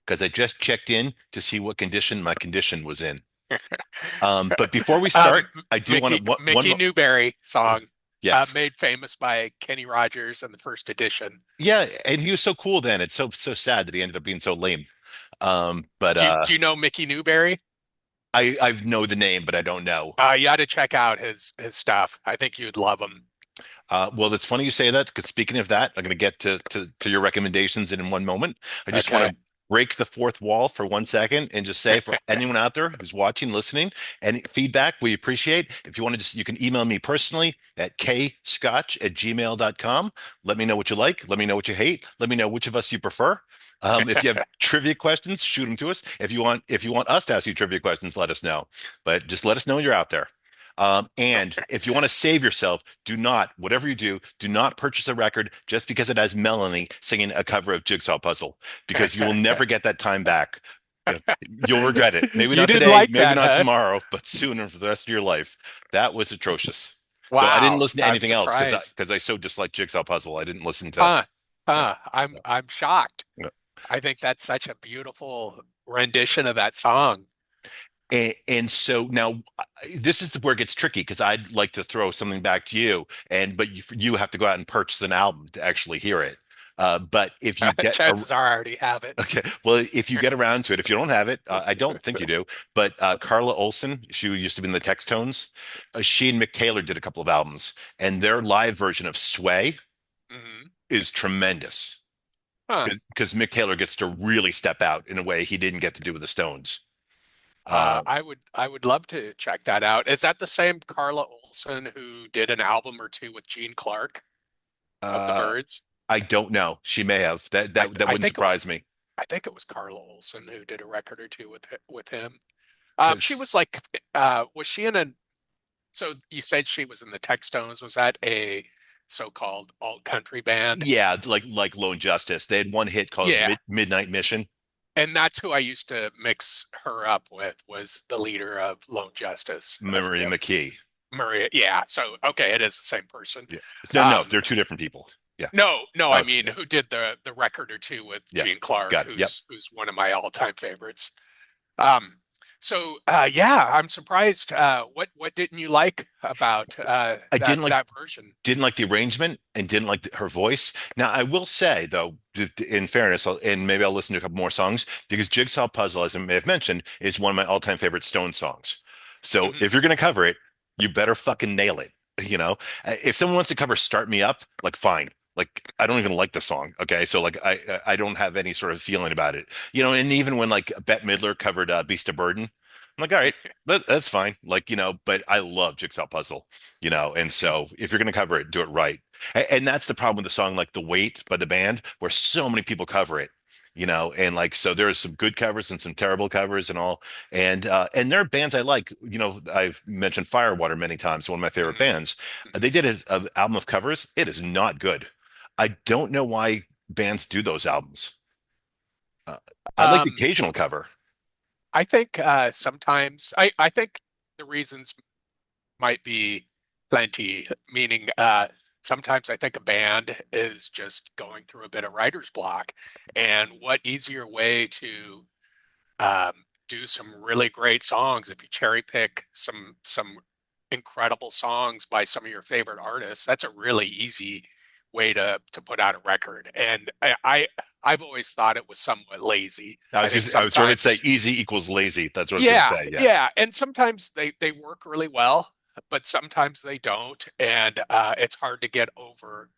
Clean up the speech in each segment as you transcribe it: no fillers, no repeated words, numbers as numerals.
because I just checked in to see what condition my condition was in. But before we start, Um, I do want to Mickey Newberry song, yes. made famous by Kenny Rogers in the first edition. Yeah, and he was so cool then. It's so sad that he ended up being so lame. But Do you know Mickey Newberry? I know the name, but I don't know. You got to check out his stuff. I think you'd love him. Well, it's funny you say that because speaking of that, I'm going to get to your recommendations in one moment. I just want Okay. to break the fourth wall for 1 second and just say for anyone out there who's watching, listening, any feedback we appreciate. If you want to just, you can email me personally at kscotch@gmail.com. Let me know what you like. Let me know what you hate. Let me know which of us you prefer. If you have trivia questions, shoot them to us. If you want us to ask you trivia questions, let us know. But just let us know you're out there. And if you want to save yourself, do not, whatever you do not purchase a record just because it has Melanie singing a cover of Jigsaw Puzzle, because you will never get that time back. You'll regret it. Maybe You not didn't today, like maybe that, not huh? tomorrow, but soon for the rest of your life. That was atrocious. So I didn't Wow, listen to I'm anything else because surprised. I so dislike Jigsaw Puzzle. I didn't listen to. Huh, Yeah, huh. I'm shocked. yeah. I think that's such a beautiful rendition of that song. And so now this is where it gets tricky because I'd like to throw something back to you, but you have to go out and purchase an album to actually hear it. But if you get a Chances are I already have it. okay, well, if you get around to it, if you don't have it, I don't think you do. But Carla Olson, she used to be in the Textones. She and Mick Taylor did a couple of albums, and their live version of Sway Hmm. is tremendous Huh. because Mick Taylor gets to really step out in a way he didn't get to do with the Stones. Uh, I would love to check that out. Is that the same Carla Olson who did an album or two with Gene Clark of the uh, Byrds? I don't know. She may have. That I wouldn't think it was surprise me. Carla Olson who did a record or two with him. She Because was like, was she in a? So you said she was in the Textones. Was that a so-called alt country band? yeah, like Lone Justice. They had one hit called Yeah, Midnight Mission. and that's who I used to mix her up with. Was the leader of Lone Justice? I Maria forget. McKee. Maria. Yeah. So okay, it is the same person. Yeah. No, Um, they're two different people. Yeah. no, I Okay. mean, who did the record or two with Yeah. Gene Clark, Got it. Yep. who's one of my all-time favorites. Um, yeah, I'm surprised. What didn't you like about I that version? didn't like the arrangement and didn't like her voice. Now, I will say though, in fairness, and maybe I'll listen to a couple more songs because Jigsaw Puzzle, as I may have mentioned, is one of my all-time favorite Stone songs. So Mhm. if you're gonna cover it, you better fucking nail it. You know, if someone wants to cover "Start Me Up," like fine. Like I don't even like the song. Okay, so like I don't have any sort of feeling about it. And even when like Bette Midler covered "Beast of Burden," I'm like, all right, that's fine. Like but I love Jigsaw Puzzle. And so if you're going to cover it, do it right. And that's the problem with the song like The Weight by the band, where so many people cover it. And like so there's some good covers and some terrible covers and all. And there are bands I like. I've mentioned Firewater many times, one of my favorite Mhm. bands. They Mhm. did an album of covers. It is not good. I don't know why bands do those albums. Uh, I like the Um, occasional cover. I think sometimes I think the reasons might be plenty, meaning sometimes I think a band is just going through a bit of writer's block, and what easier way to do some really great songs if you cherry pick some incredible songs by some of your favorite artists. That's a really easy way to put out a record, and I've always thought it was somewhat lazy. I think I was sort of say sometimes, easy equals lazy. That's what I was going to yeah, say. Yeah. yeah, and sometimes they work really well, but sometimes they don't, and it's hard to get over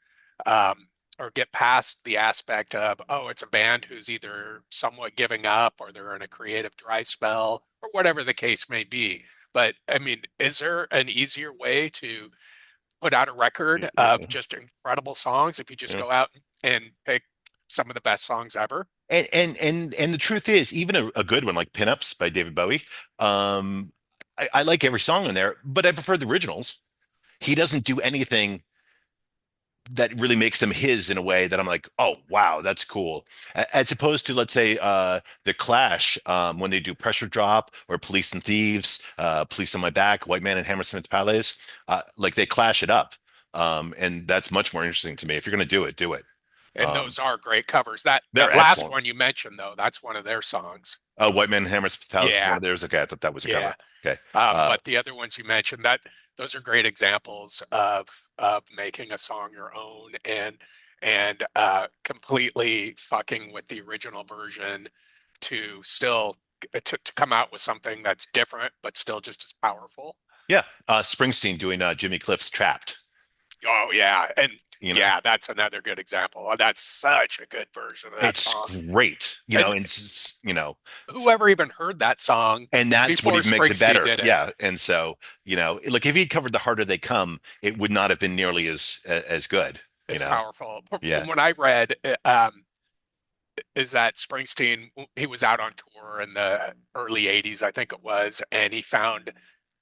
um, or get past the aspect of, oh, it's a band who's either somewhat giving up or they're in a creative dry spell or whatever the case may be. But I mean, is there an easier way to put out a record of just incredible songs if you just Yeah. go out and pick some of the best songs ever? And the truth is, even a good one like Pinups by David Bowie, um, I like every song on there, but I prefer the originals. He doesn't do anything that really makes them his in a way that I'm like, oh wow, that's cool. As opposed to, let's say, the Clash, when they do Pressure Drop or Police and Thieves, Police on My Back, White Man and Hammersmith Palace, like they clash it up. And that's much more interesting to me. If you're gonna do it, do it. And those are great covers. That They're last excellent. one you mentioned though, that's one of their songs. White Man Hammers House is one Yeah, of theirs. Okay, I thought that was a yeah. cover. Okay. Uh, But the other ones you mentioned, that those are great examples of making a song your own and completely fucking with the original version to still to come out with something that's different but still just as powerful. yeah. Springsteen doing Jimmy Cliff's Trapped. Oh yeah, and You know, yeah, that's another good example. That's such a good version of that it's song. great. And whoever even heard that song and that's what before even makes it Springsteen better. did it Yeah. And so, like if he'd covered The Harder They Come, it would not have been nearly as good, you is know? powerful. Yeah. From what I read, is that Springsteen, he was out on tour in the early 80s, I think it was, and he found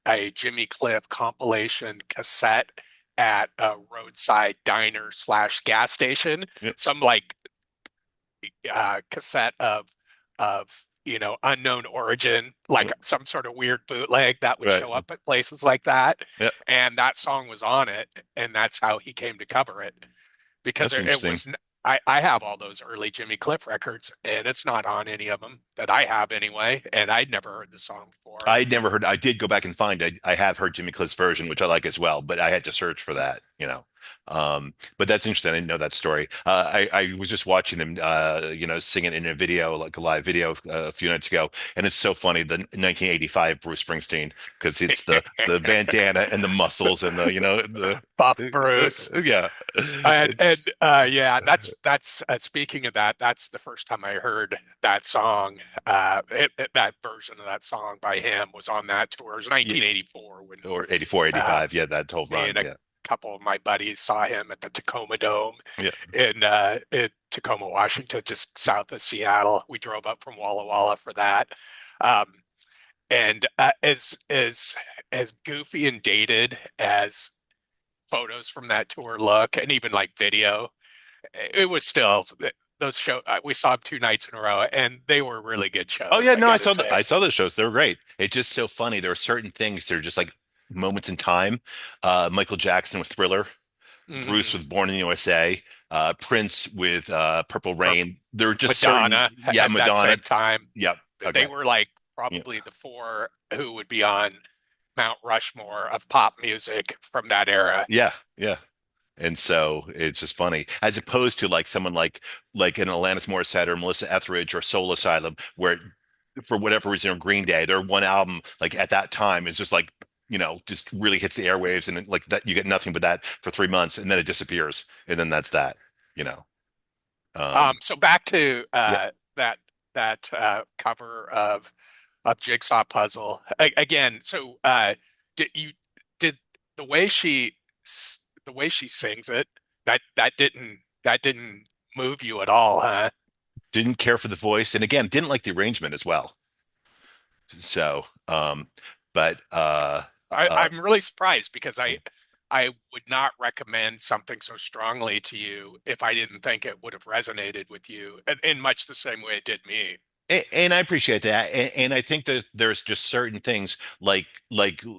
a Jimmy Cliff compilation cassette at a roadside diner slash gas station, Yeah. some like cassette of unknown origin, like some sort of weird bootleg that would Right. show up at places like that, Yeah. and that song was on it, and that's how he came to cover it because That's it interesting. was. I have all those early Jimmy Cliff records, and it's not on any of them that I have anyway, and I'd never heard the song before. I never heard. I did go back and find. I have heard Jimmy Cliff's version, which I like as well, but I had to search for that. But that's interesting. I didn't know that story. I was just watching him, singing in a video, like a live video, a few nights ago, and it's so funny. The 1985 Bruce Springsteen, because it's the bandana and the muscles and Buff Bruce. yeah, And it's yeah, that's speaking of that, that's the first time I heard that song. That version of that song by him was on that tour. It was yeah, 1984 when or 84, uh, 85. Yeah, that whole me run. and a Yeah, couple of my buddies saw him at the Tacoma Dome yeah. in Tacoma, Washington, just south of Seattle. We drove up from Walla Walla for that. Um, and as goofy and dated as photos from that tour look, and even like video, it was still those show. We saw them 2 nights in a row, and they were really good Oh shows, yeah, I no, I gotta saw say. I saw those shows. They were great. It's just so funny. There are certain things that are just like moments in time. Michael Jackson with Thriller, Bruce Hmm. with Born in the USA, Prince with Purple Or Rain. There are just certain, Madonna yeah, at that Madonna. same time. Yep. They Okay. were like Yeah. probably the four who would be on Mount Rushmore of pop music from that era. Yeah. Yeah. And so it's just funny, as opposed to like someone like an Alanis Morissette or Melissa Etheridge or Soul Asylum, where for whatever reason, or Green Day, their one album like at that time is just like just really hits the airwaves, and like that you get nothing but that for 3 months, and then it disappears, and then that's that. You know. So back to Yeah. that cover of Jigsaw Puzzle again. So did you did the way the way she sings it, that didn't move you at all, huh? Didn't care for the voice, and again, didn't like the arrangement as well. So, but uh, I'm really surprised because I would not recommend something so strongly to you if I didn't think it would have resonated with you in much the same way it did me. and I appreciate that, and I think that there's just certain things like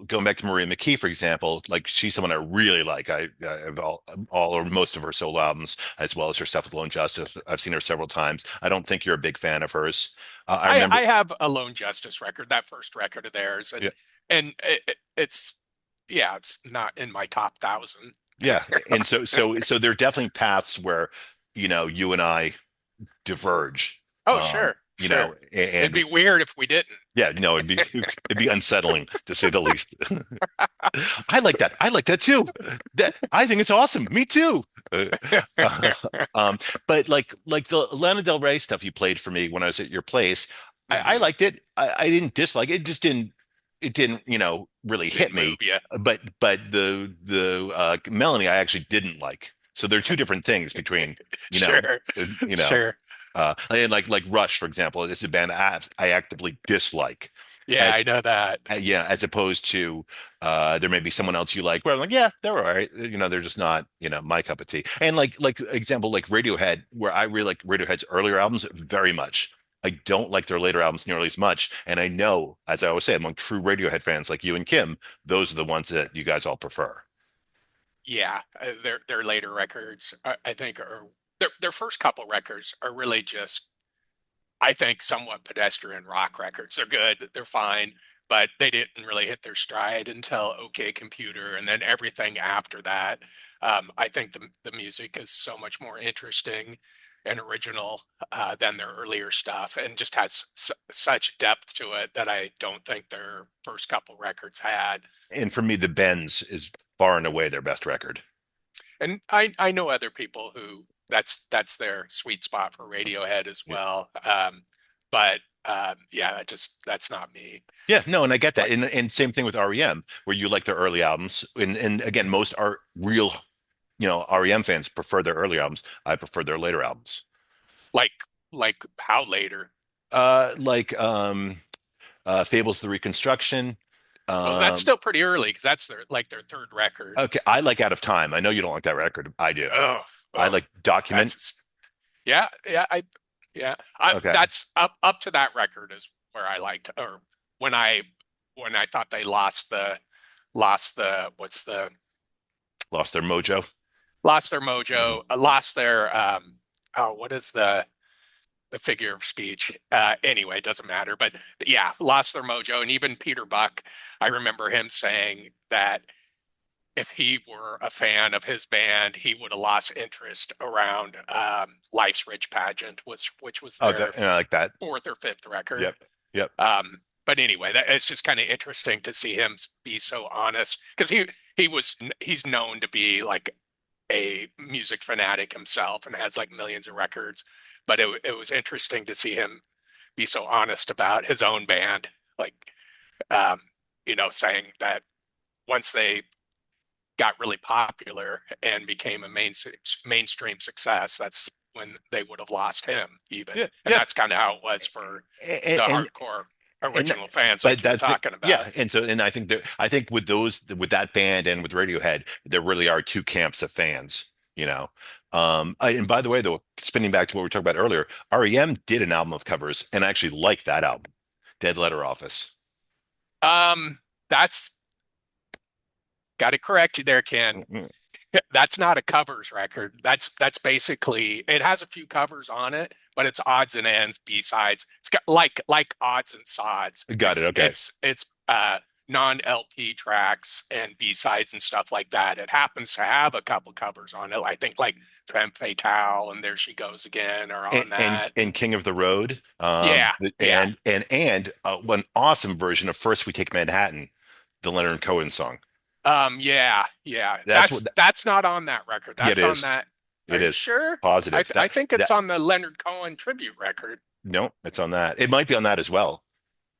going back to Maria McKee, for example. Like she's someone I really like. I have all or most of her solo albums, as well as her stuff with Lone Justice. I've seen her several times. I don't think you're a big fan of hers. I I remember, have a Lone Justice record, that first record of theirs, yeah, and it's yeah, it's not in my top 1,000. yeah, and so there are definitely paths where you and I diverge. Oh, sure, sure. It'd And be weird if we didn't. yeah, no, it'd be unsettling to say the least. I like that. I like that too. That I think it's awesome. Me too. Uh, um, but like the Lana Del Rey stuff you played for me when I was at your place, I Hmm. liked it. I didn't dislike it. It just didn't really hit Didn't move me. you. But the Melanie I actually didn't like. So there are two different things between you know Sure, uh, you know sure. and like Rush, for example, is a band I actively dislike. Yeah, I As know that. yeah, as opposed to there may be someone else you like where I'm like, yeah, they're all right. They're just not, my cup of tea. And like example, like Radiohead, where I really like Radiohead's earlier albums very much. I don't like their later albums nearly as much. And I know, as I always say, among true Radiohead fans like you and Kim, those are the ones that you guys all prefer. Yeah, their later records, I think, are. their first couple records are really just, I think, somewhat pedestrian rock records. They're good, they're fine, but they didn't really hit their stride until OK Computer, and then everything after that. I think the music is so much more interesting and original than their earlier stuff, and just has such depth to it that I don't think their first couple records had. And for me, the Bends is far and away their best record. And I know other people who that's their sweet spot for Radiohead as Yeah. well. But yeah, just that's not me. Yeah, no, and I get that. Like And same thing with REM, where you like their early albums. And again, most are real, REM fans prefer their early albums. I prefer their later albums. like like how later? Like Fables the Reconstruction. Well, that's Um, still pretty early because that's their third record. okay, I like Out of Time. I know you don't like that record. I do. Oh, I oh, like Document. that's yeah, yeah. Okay. That's up to that record is where I liked, or when I when I thought they lost the what's the Lost Their Mojo. lost their mojo, lost their oh, what is the figure of speech? Anyway, it doesn't matter. But yeah, lost their mojo. And even Peter Buck, I remember him saying that if he were a fan of his band, he would have lost interest around Life's Rich Pageant, which was Oh, their and I like that. fourth or fifth record. Yep. Yep. But anyway, it's just kind of interesting to see him be so honest because he's known to be like a music fanatic himself and has like millions of records. But it was interesting to see him be so honest about his own band, like um, saying that once they got really popular and became a mainstream success, that's when they would have lost him even. Yeah. And Yeah. that's kind of how it was for And the and hardcore and original fans but like you were that's the talking yeah. about. And I think with with that band and with Radiohead, there really are two camps of fans. You know. And by the way, though, spinning back to what we were talking about earlier, REM did an album of covers, and I actually liked that album, Dead Letter Office. That's got to correct you there, Ken. Mm-mm. That's not a covers record. That's basically it has a few covers on it, but it's odds and ends, B-sides. It's got like odds and sods. Got it. Okay. It's non-LP tracks and B-sides and stuff like that. It happens to have a couple covers on it. I think like Femme Fatale and There She Goes Again are and on and, that. and King of the Road, Yeah, yeah. one awesome version of First We Take Manhattan, the Leonard Cohen song. Yeah, yeah. That's what That's not on that record. yeah, it That's on is. that. Are It you is sure? positive. I That think that it's on the Leonard Cohen tribute record. no, it's on that. It might be on that as well.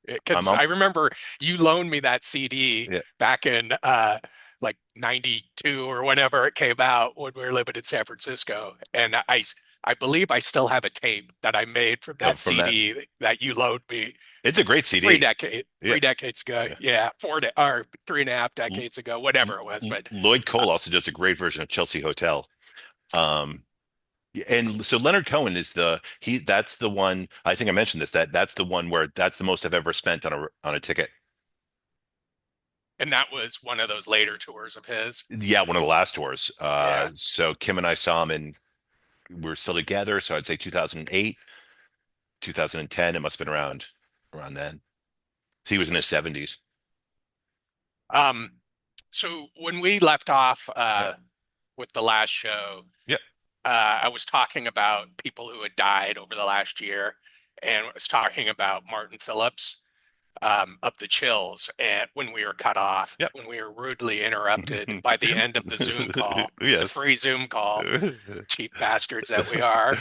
I'm Because on. I remember you loaned me that CD Yeah. back in like 92 or whenever it came out when we were living in San Francisco. And I believe I still have a tape that I made from that From that. CD that you loaned me It's a great CD. Yeah. three decades ago. Yeah. Yeah, or 3.5 L- decades ago, whatever it was. But Lloyd uh, Cole also does a great version of Chelsea Hotel. Um, and so Leonard Cohen is that's the one. I think I mentioned this, that's the one where that's the most I've ever spent on a ticket. and that was one of those later tours of his. Yeah, one of the last tours. Yeah. So Kim and I saw him, and we were still together. So I'd say 2008, 2010. It must have been around then. So he was in his 70s. Um, so when we left off Yeah. with the last show, Yeah. I was talking about people who had died over the last year, and was talking about Martin Phillips of the Chills, and when we were cut off, Yeah. when we were rudely interrupted by the end of the Zoom call, the Yes. free Zoom call, cheap bastards that we are.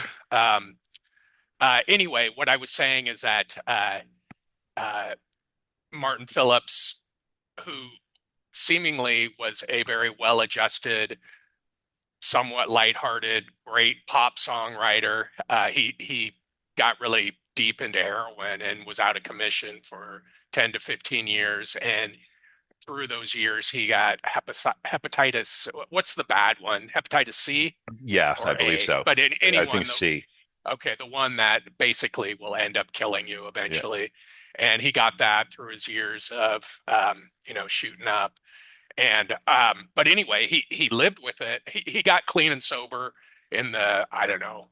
Anyway, what I was saying is that uh, Martin Phillips, who seemingly was a very well-adjusted, somewhat lighthearted, great pop songwriter. He got really deep into heroin and was out of commission for 10 to 15 years. And through those years, he got hepatitis. What's the bad one? Hepatitis C Yeah, I or believe A? so. But in I think anyone, C. okay, the one that basically will end up killing you Yeah. eventually. And he got that through his years of, shooting up. And but anyway, he lived with it. He got clean and sober in the, I don't know,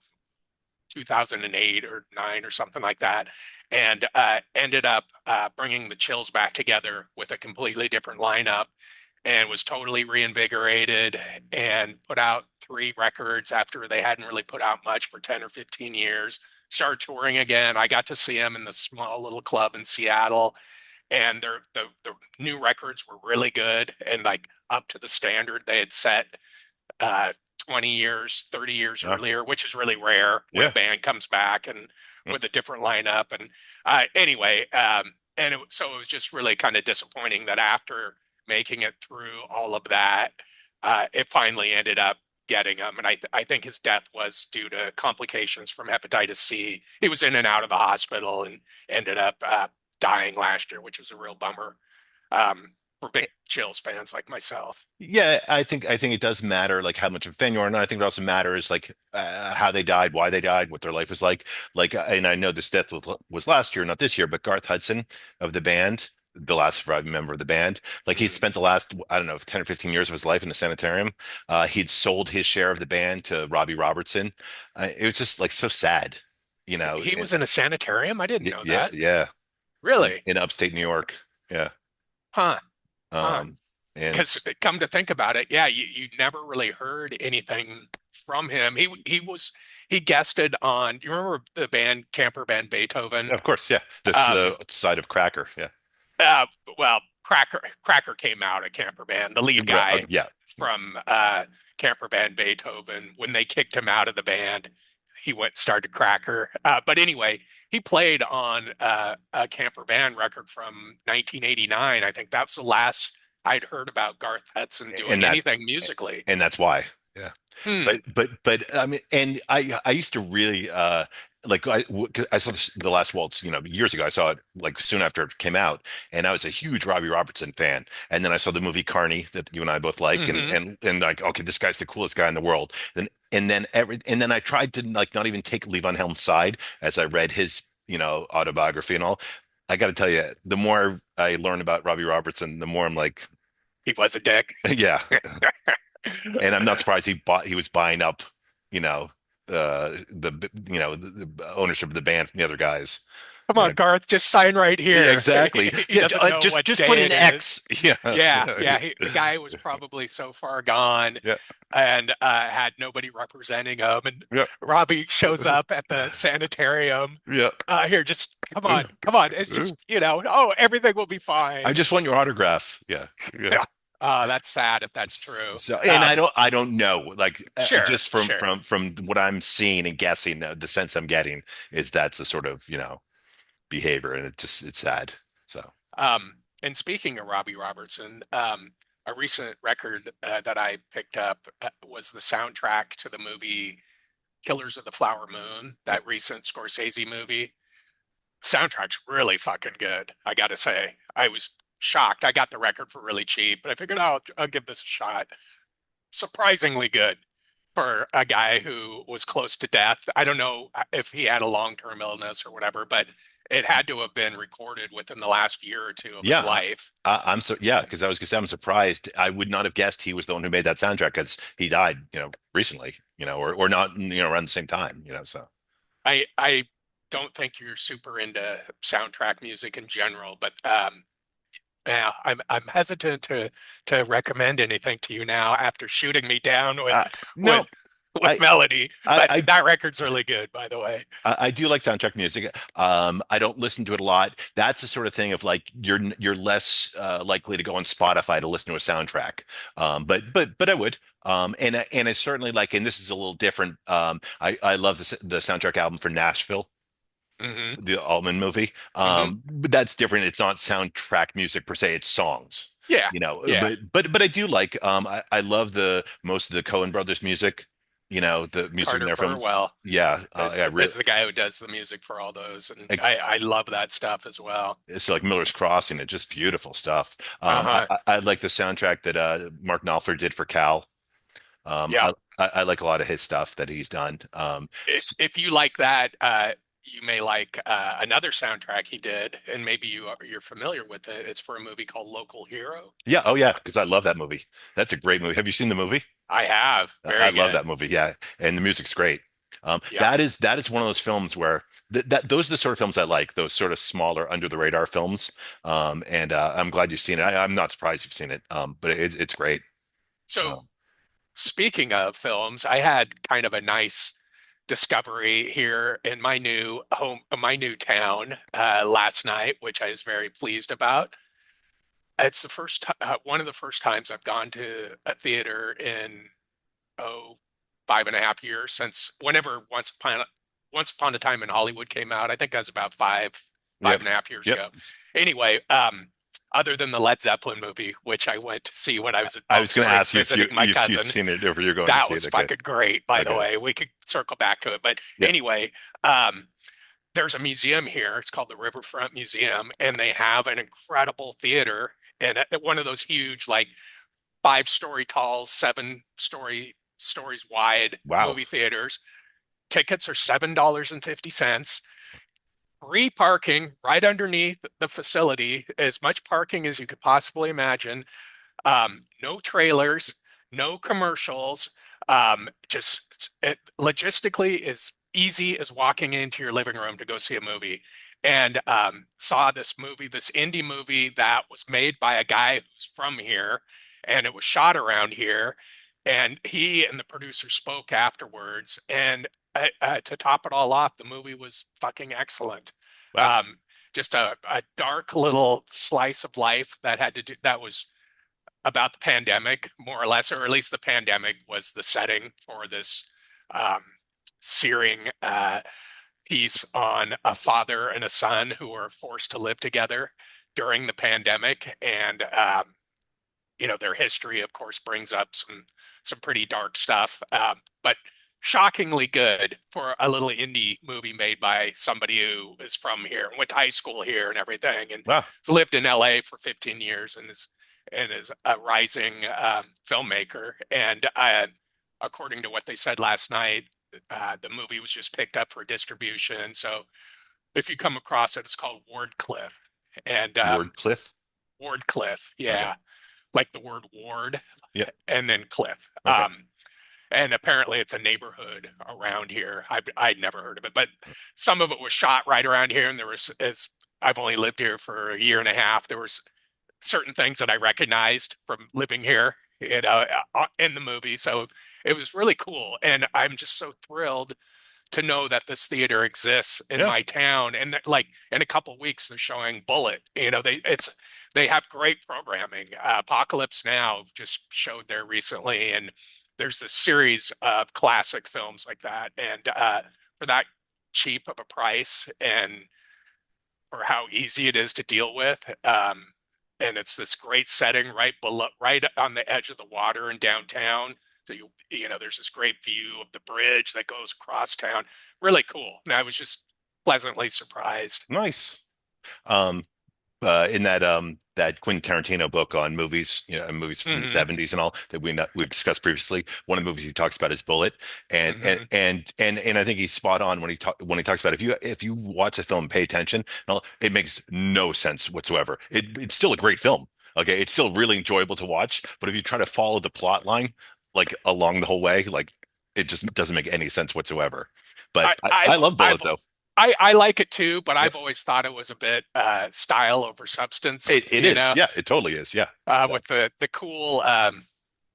2008 or 9 or something like that, and ended up bringing the Chills back together with a completely different lineup, and was totally reinvigorated and put out 3 records after they hadn't really put out much for 10 or 15 years. Started touring again. I got to see them in the small little club in Seattle, and the new records were really good and like up to the standard they had set uh, 20 years, 30 years Uh, earlier, which is really rare when a yeah. band comes back and Mm. with a different lineup. And anyway, so it was just really kind of disappointing that after making it through all of that, it finally ended up getting him. And I think his death was due to complications from hepatitis C. He was in and out of the hospital and ended up dying last year, which was a real bummer for big Chills fans like myself. Yeah, I think it does matter like how much of a fan you are, and I think it also matters like how they died, why they died, what their life was like. Like, and I know this death was last year, not this year, but Garth Hudson of the band, the last surviving member of the band, like he'd Mm. spent the last, I don't know, 10 or 15 years of his life in the sanitarium. He'd sold his share of the band to Robbie Robertson. It was just like so sad, you know. He was in a sanitarium? I didn't know Yeah, that. yeah, Really? in upstate New York. Yeah. Huh. Huh. Um, and Because it's come to think about it, yeah, you never really heard anything from him. He guested on. You remember the band Camper Band Beethoven? of course, yeah, this Um, side of Cracker. Yeah. uh, well, Cracker came out of Camper Band, the lead Right. guy Yeah. from Camper Band Beethoven. When they kicked him out of the band, he went started Cracker. But anyway, he played on a Camper Band record from 1989. I think that was the last I'd heard about Garth Hudson And doing that anything musically. and that's why. Yeah. Hmm. But I mean, and I used to really like 'cause I saw the Last Waltz, years ago. I saw it like soon after it came out, and I was a huge Robbie Robertson fan. And then I saw the movie Carney that you and I both like, and Hmm. and like, okay, this guy's the coolest guy in the world. And then I tried to like not even take Levon Helm's side as I read his autobiography and all. I got to tell you, the more I learn about Robbie Robertson, the more I'm like, He was a dick. yeah. And I'm not surprised he was buying up, you know, the ownership of the band from the other guys. Come You on, know, Garth, just sign right yeah, here. exactly. He Yeah, doesn't know just what just put day an it is. X. Yeah, Yeah, yeah, yeah. The guy was probably so far gone yeah, and had nobody representing him. And yeah, Robbie shows up at the sanitarium. yeah. Here, just come on, come on. It's just, oh, everything will be I fine. just want your autograph. Yeah, yeah. Yeah. That's sad if that's true. So, and I don't know, like Sure, just from sure. from from what I'm seeing and guessing, the sense I'm getting is that's the sort of behavior, and it's sad. So. And speaking of Robbie Robertson, a recent record that I picked up was the soundtrack to the movie Killers of the Flower Moon, that recent Scorsese movie. Soundtrack's really fucking good, I gotta say. I was shocked. I got the record for really cheap, but I figured I'll give this a shot. Surprisingly good for a guy who was close to death. I don't know if he had a long-term illness or whatever, but it had to have been recorded within the last year or two of his Yeah, life. I'm so yeah, because I was gonna say I'm surprised. I would not have guessed he was the one who made that soundtrack because he died, recently, or not, around the same time, so. I don't think you're super into soundtrack music in general, but yeah, I'm hesitant to recommend anything to you now after shooting me down Uh, with no, with I, Melody. I, But I, that record's really good, by the way. I do like soundtrack music. I don't listen to it a lot. That's the sort of thing of like you're less likely to go on Spotify to listen to a soundtrack. But I would. And I certainly like, and this is a little different. I love the soundtrack album for Nashville, Hmm. the Altman movie. Hmm. But that's different. It's not soundtrack music per se. It's songs. Yeah, yeah. But I do like. I love the most of the Coen brothers music. The music in Carter their films. Burwell Yeah, yeah, is the guy who does the music for all those, and ex I love that stuff as well. it's like Miller's Crossing. It's just beautiful stuff. Uh-huh. I like the soundtrack that Mark Knopfler did for Cal. Um, Yeah. I, I like a lot of his stuff that he's done. If you like that, you may like another soundtrack he did, and maybe you're familiar with it. It's for a movie called Local Hero. Yeah, oh yeah, because I love that movie. That's a great movie. Have you seen the movie? I have. I Very love good. that movie. Yeah, and the music's great. Yep. That is one of those films where those are the sort of films I like. Those sort of smaller, under the radar films. And I'm glad you've seen it. I'm not surprised you've seen it. But it's great. So Um, speaking of films, I had kind of a nice discovery here in my new home, my new town last night, which I was very pleased about. It's the one of the first times I've gone to a theater in oh 5.5 years since whenever Once Upon a Time in Hollywood came out. I think that was about five yep, and a half years yep. ago. Anyway, other than the Led Zeppelin movie, which I went to see when I was at I Palm was going to Springs ask you if visiting my you've cousin, seen it, or you're going to that see it. was Okay, fucking great, by the okay, way. We could circle back to it. But yeah. anyway, um, there's a museum here. It's called the Riverfront Museum, and they have an incredible theater and one of those huge, like 5 story tall, 7 stories wide Wow. movie theaters. Tickets are $7.50. Free parking right underneath the facility, as much parking as you could possibly imagine. No trailers, no commercials. Just it logistically is easy as walking into your living room to go see a movie. And saw this movie, this indie movie that was made by a guy who's from here, and it was shot around here. And he and the producer spoke afterwards. And to top it all off, the movie was fucking excellent. Wow. Um, just a dark little slice of life that was about the pandemic, more or less, or at least the pandemic was the setting for this um, searing piece on a father and a son who were forced to live together during the pandemic. And their history, of course, brings up some pretty dark stuff, but shockingly good for a little indie movie made by somebody who is from here, went to high school here, and everything, and Wow. has lived in LA for 15 years, and is a rising filmmaker. And according to what they said last night, the movie was just picked up for distribution. So if you come across it, it's called Wardcliff, and Word Cliff. Wardcliff, Okay. yeah, like the word ward Yeah. and then cliff. Okay. And apparently it's a neighborhood around here. I'd never heard of it, but some of it was shot right around here. And there was, as I've only lived here for a year and a half, there was certain things that I recognized from living here, in the movie. So it was really cool. And I'm just so thrilled to know that this theater exists in Yeah. my town, and that, like, in a couple weeks they're showing Bullet. They have great programming. Apocalypse Now just showed there recently, and there's a series of classic films like that, and for that cheap of a price and for how easy it is to deal with. And it's this great setting right below, right on the edge of the water in downtown. So there's this great view of the bridge that goes across town. Really cool. And I was just pleasantly surprised. Nice. Um, in that Quentin Tarantino book on movies, movies from the Hmm. 70s and all that we've discussed previously. One of the movies he talks about is Bullet, and and Hmm. and and I think he's spot on when he talks about if you watch a film, pay attention. No, it makes no sense whatsoever. It's still a great film. Okay, it's still really enjoyable to watch, but if you try to follow the plot line like along the whole way, like it just doesn't make any sense whatsoever. But I, I I've, love Bullet I've, though. I like it too, but Yep. I've always thought it was a bit style over substance, It is. Yeah, it totally is. Yeah. So with the cool.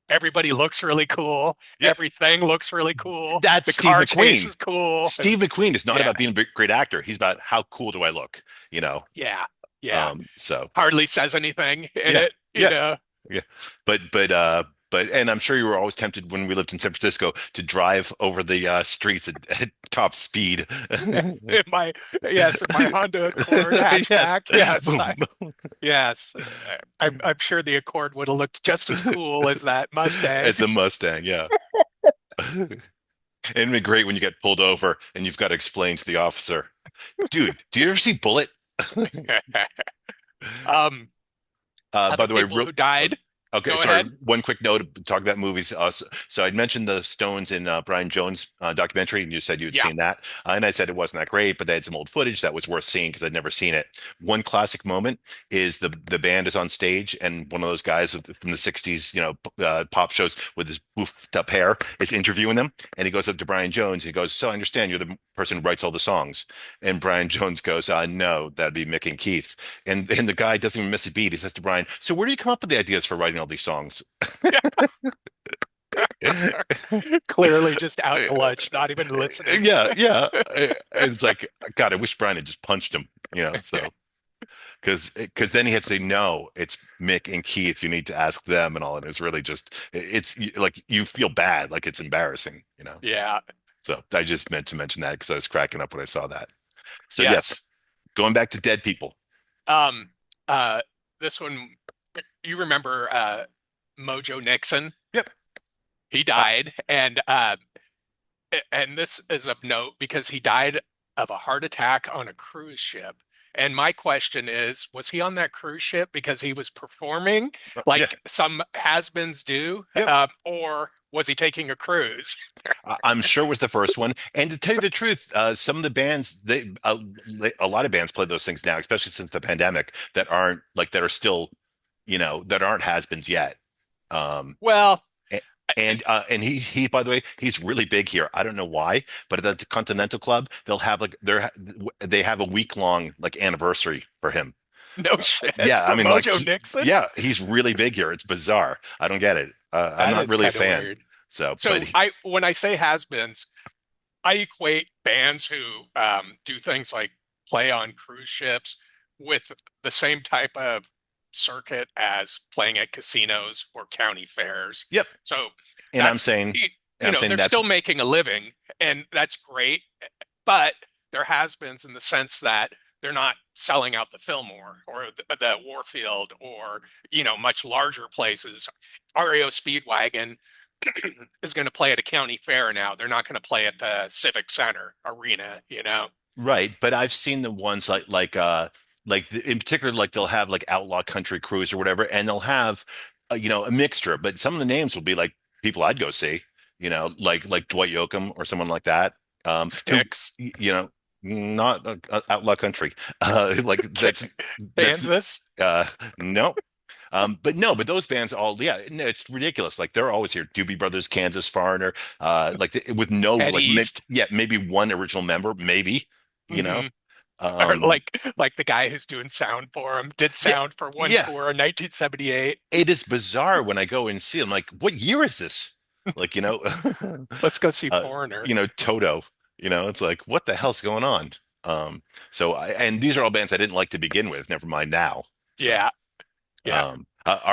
Everybody looks really cool. yeah. Everything looks really cool. That's The Steve car chase McQueen. is cool. And Steve McQueen is not yeah, about being a great actor. He's about how cool do I look, you know? yeah, yeah. So Hardly says anything in yeah, it, yeah, yeah. But and I'm sure you were always tempted when we lived in San Francisco to drive over the streets at top speed. In my, yes, in my Honda Accord Yes. hatchback. Yes, Boom. yes. I'm sure the Accord would have looked just as cool as that Mustang. It's the Mustang, yeah. It'd be great when you get pulled over and you've got to explain to the officer, dude, do you ever see Bullet? Um, By other the way, people who died. okay, Go sorry. ahead. One quick note to talk about movies. So I'd mentioned the Stones in Brian Jones' documentary, and you said you had Yeah. seen that. And I said it wasn't that great, but they had some old footage that was worth seeing because I'd never seen it. One classic moment is the band is on stage, and one of those guys from the '60s, pop shows with spoofed up hair is interviewing him, and he goes up to Brian Jones. He goes, "So I understand you're the person who writes all the songs." And Brian Jones goes, "No, that'd be Mick and Keith." And the guy doesn't even miss a beat. He says to Brian, "So where do you come up with the ideas for writing all these songs?" Clearly just out to lunch, not even listening. Yeah, yeah. And it's like, God, I wish Brian had just punched him, so because then he had to say, no, it's Mick and Keith. You need to ask them and all. And it's really just, it's like you feel bad, like it's embarrassing. Yeah. So I just meant to mention that because I was cracking up when I saw that. So yes, Yes. going back to dead people. Um, uh, this one, you remember Mojo Nixon? Yep. He Uh, died, and this is of note because he died of a heart attack on a cruise ship. And my question is, was he on that cruise ship because he was performing yeah. like some has-beens do, Yep. or was he taking a cruise? I'm sure was the first one. And to tell you the truth, some of the bands, a lot of bands play those things now, especially since the pandemic, that are still, that aren't has-beens yet. Um, Well, a- and he by the way he's really big here. I don't know why, but at the Continental Club they'll have like they have a week long like anniversary for him. no shit Yeah, I for mean like Mojo Nixon. yeah, he's really big here. It's bizarre. I don't get it. I'm That not is really a kind of fan. weird. So, but So when I say has-beens, I equate bands who do things like play on cruise ships with the same type of circuit as playing at casinos or county fairs. yep. So And I'm that's, saying, and I'm saying they're that's still making a living, and that's great. But there has been in the sense that they're not selling out the Fillmore or the Warfield or, much larger places. REO Speedwagon is going to play at a county fair now. They're not going to play at the Civic Center arena. right. But I've seen the ones in particular, like they'll have like Outlaw Country Cruise or whatever, and they'll have a mixture. But some of the names will be like people I'd go see, like Dwight Yoakam or someone like that, who Sticks, not Outlaw Country, like that's Kansas. uh no. But no, but those bands all, yeah, no, it's ridiculous. Like they're always here. Doobie Brothers, Kansas Foreigner, with no Head like, East. yeah, maybe one original member, maybe, you know. Hmm. Or Um, like the guy who's doing sound for him did yeah, sound for one yeah. tour in 1978. It is bizarre when I go and see them. Like, what year is this? Like, Let's go see uh, Foreigner. Toto. It's like, what the hell's going on? And these are all bands I didn't like to begin with. Never mind now. So. Yeah, yeah.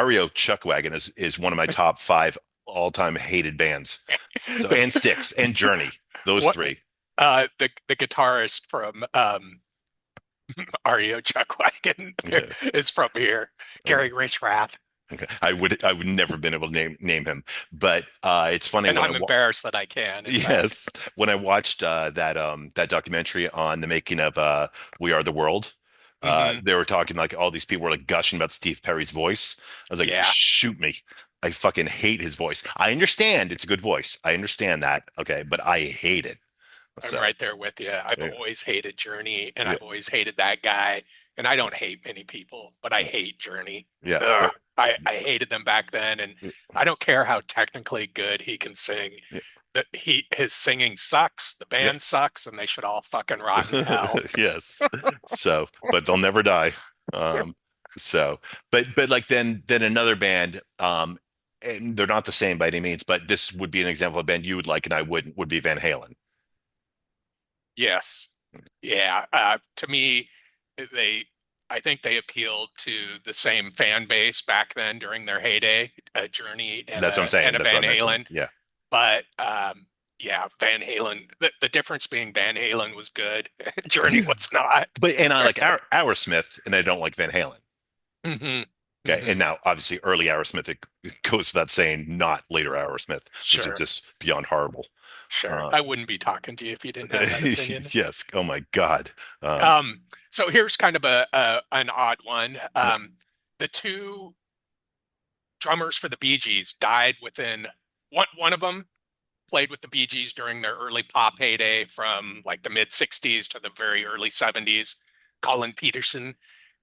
REO Chuckwagon is one of my top five all-time hated bands. So The and Styx and Journey, those what three. the guitarist from REO Chuckwagon Yeah. is from here. Okay. Gary Richrath. Okay. I would never have been able to name him, but it's funny And when I'm embarrassed that I can, in fact. yes, when I watched that documentary on the making of We Are the World. Hmm. They were talking like all these people were like gushing about Steve Perry's voice. I was like, Yeah, shoot me. I fucking hate his voice. I understand it's a good voice. I understand that. Okay, but I hate it. I'm So right there with you. I've yeah, always hated Journey, and yeah, I've always hated that guy. And I don't hate many people, but I hate Journey. yeah, Ugh. I hated them back then, and yeah, I don't care how technically good he can sing. yeah. That his singing sucks, the Yeah. band sucks, and they should all fucking rot in hell. Yes. So, but they'll never die. Um, so, but like then another band, and they're not the same by any means, but this would be an example of a band you would like and I wouldn't, would be Van Halen. Yes. Yeah. To me, they, I think they appealed to the same fan base back then during their heyday, Journey and That's what I'm saying. a That's what Van I mentioned. Halen. Yeah. But yeah, Van Halen. The difference being Van Halen was good, Journey was not. And I like Aerosmith and I don't like Van Halen. Hmm. Okay. And Hmm. now obviously early Aerosmith, it goes without saying, not later Aerosmith, which is Sure, just beyond horrible. sure. Uh, I wouldn't be talking to you if you didn't have that opinion. yes. Oh my God. Um, Um, so here's kind of a an odd one. The two drummers for the Bee Gees died within one of them played with the Bee Gees during their early pop heyday from like the mid 60s to the very early 70s, Colin Peterson.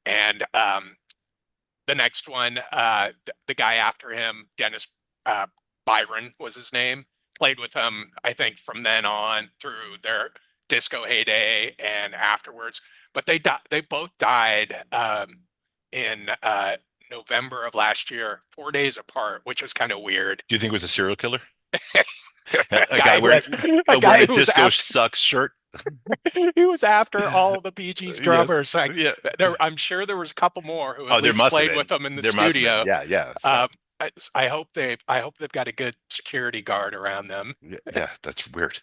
And the next one, the guy after him, Dennis Byron was his name. Played with them, I think, from then on through their disco heyday and afterwards. But they both died in November of last year, 4 days apart, which was kind of weird. Do you think it was a serial killer? A A guy guy who wearing has a wearing guy a who was disco after sucks shirt? he was after all the Bee Gees Yes. drummers. Like Yeah. I'm sure there was a couple more who at Oh, there least must have played with been. them in the There must have been. studio. Yeah, yeah. So Um, I hope they've got a good security guard around them. yeah, yeah, that's weird.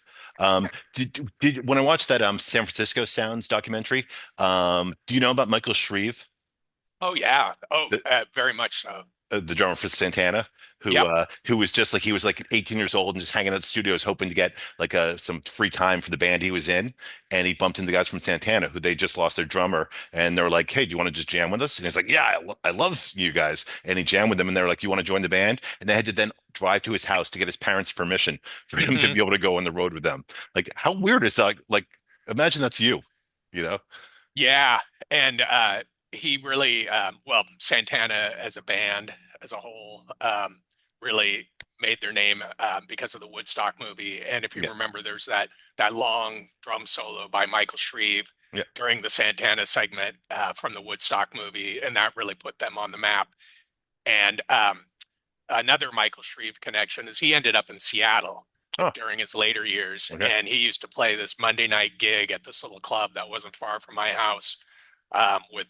Did when I watched that San Francisco Sounds documentary, do you know about Michael Shreve? Oh yeah. Oh, very much so. The drummer for Santana, Yep. who was just like he was like 18 years old and just hanging out at studios hoping to get like some free time for the band he was in, and he bumped into the guys from Santana who they just lost their drummer, and they were like, "Hey, do you want to just jam with us?" And he's like, "Yeah, I love you guys," and he jammed with them, and they were like, "You want to join the band?" And they had to then drive to his house to get his parents' permission for him to Hmm. be able to go on the road with them. Like, how weird is that? Like, imagine that's you, you know? Yeah, and he really well, Santana as a band as a whole really made their name because of the Woodstock movie. And if you Yeah, remember, there's that long drum solo by Michael Shreve yeah. during the Santana segment from the Woodstock movie, and that really put them on the map. And another Michael Shreve connection is he ended up in Seattle Oh, during his later years, okay. and he used to play this Monday night gig at this little club that wasn't far from my house with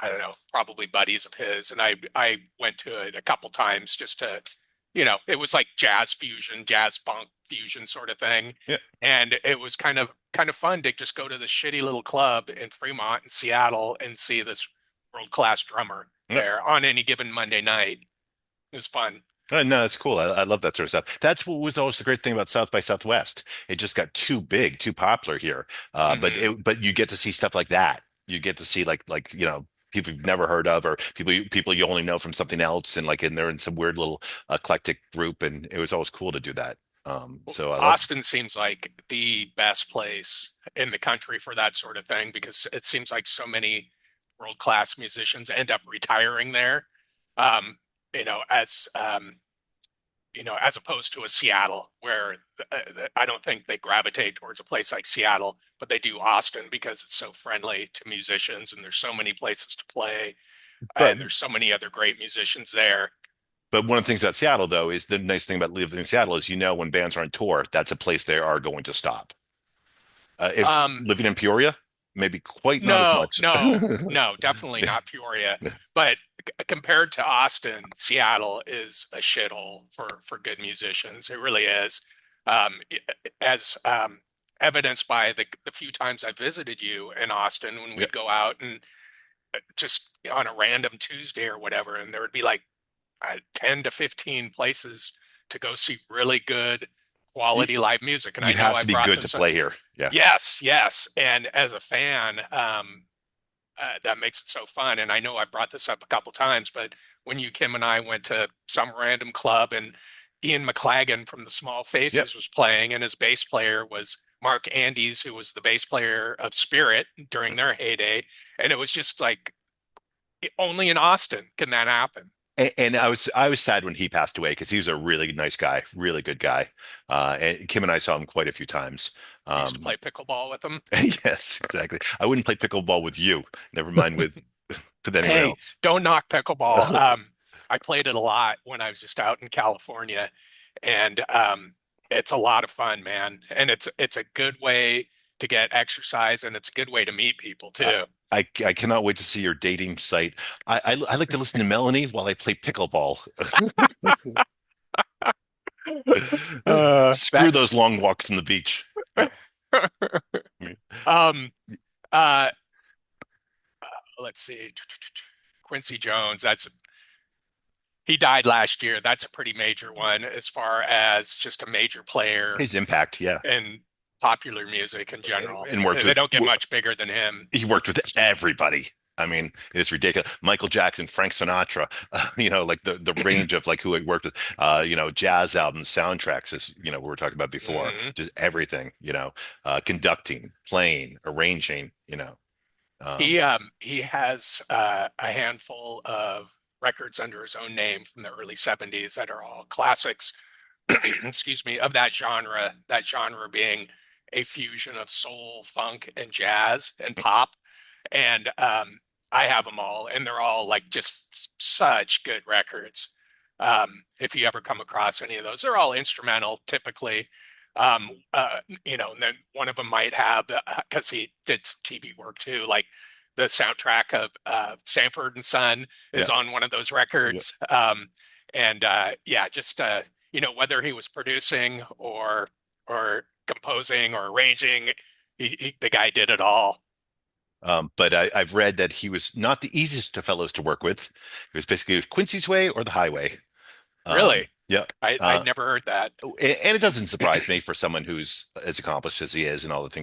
I don't know, probably buddies of his, and I went to it a couple times just to, it was like jazz fusion, jazz funk fusion sort of thing, Yeah, and it was kind of fun to just go to this shitty little club in Fremont in Seattle and see this world class drummer yeah. there on any given Monday night. It was fun. No, that's cool. I love that sort of stuff. That's what was always the great thing about South by Southwest. It just got too big, too popular here. Hmm. But you get to see stuff like that. You get to see like people you've never heard of or people you only know from something else, and they're in some weird little eclectic group, and it was always cool to do that. So I love. Austin seems like the best place in the country for that sort of thing because it seems like so many world-class musicians end up retiring there. Um, you know, as as opposed to a Seattle, where I don't think they gravitate towards a place like Seattle, but they do Austin because it's so friendly to musicians and there's so many places to play But and there's so many other great musicians there. but one of the things about Seattle though is the nice thing about living in Seattle is when bands are on tour, that's a place they are going to stop. If Um, living in Peoria, maybe quite not as no, much. no, no, definitely not Peoria. But compared to Austin, Seattle is a shithole for good musicians. It really is. As evidenced by the few times I visited you in Austin when Yeah. we'd go out and just on a random Tuesday or whatever, and there would be like 10 to 15 places to go see really good quality live music. And I You know have I to be brought good to this up. play here. Yeah. Yes, yes. And as a fan, that makes it so fun. And I know I brought this up a couple times, but when you, Kim, and I went to some random club and Ian McLagan from the Small Yeah. Faces was playing, and his bass player was Mark Andes, who was the bass player of Spirit during their heyday. And it was just like only in Austin can that happen. And I was sad when he passed away because he was a really nice guy, really good guy. And Kim and I saw him quite a few times. I used to Um, play pickleball with him. yes, exactly. I wouldn't play pickleball with you. Never mind with anyone Hey, else. don't knock pickleball. I played it a lot when I was just out in California, and it's a lot of fun, man. And it's a good way to get exercise, and it's a good way to meet people Uh, too. I cannot wait to see your dating site. I like to listen to Melanie while I play pickleball. Screw That those long walks on the beach. um uh let's see. Quincy Jones, that's he died last year. That's a pretty major one as far as just a major player His impact, yeah, in popular music in general. and worked They with don't get much bigger than him. he worked with everybody. I mean, it's ridiculous. Michael Jackson, Frank Sinatra, like the range of like who he worked with, jazz albums, soundtracks, as we were talking about before, Hmm. just everything, conducting, playing, arranging, um, He has a handful of records under his own name from the early 70s that are all classics. excuse me, of that genre being a fusion of soul, funk, and jazz and pop. And I have them all, and they're all like just such good records. If you ever come across any of those, they're all instrumental typically. And then one of them might have, because he did some TV work too, like the soundtrack of Sanford and Son Yeah. is on one of those Yeah. records. And yeah, just whether he was producing or composing or arranging, the guy did it all. But I've read that he was not the easiest of fellows to work with. It was basically Quincy's way or the highway. Really, Yeah. I'd Uh, never heard that. and it doesn't surprise me for someone who's as accomplished as he is and all the things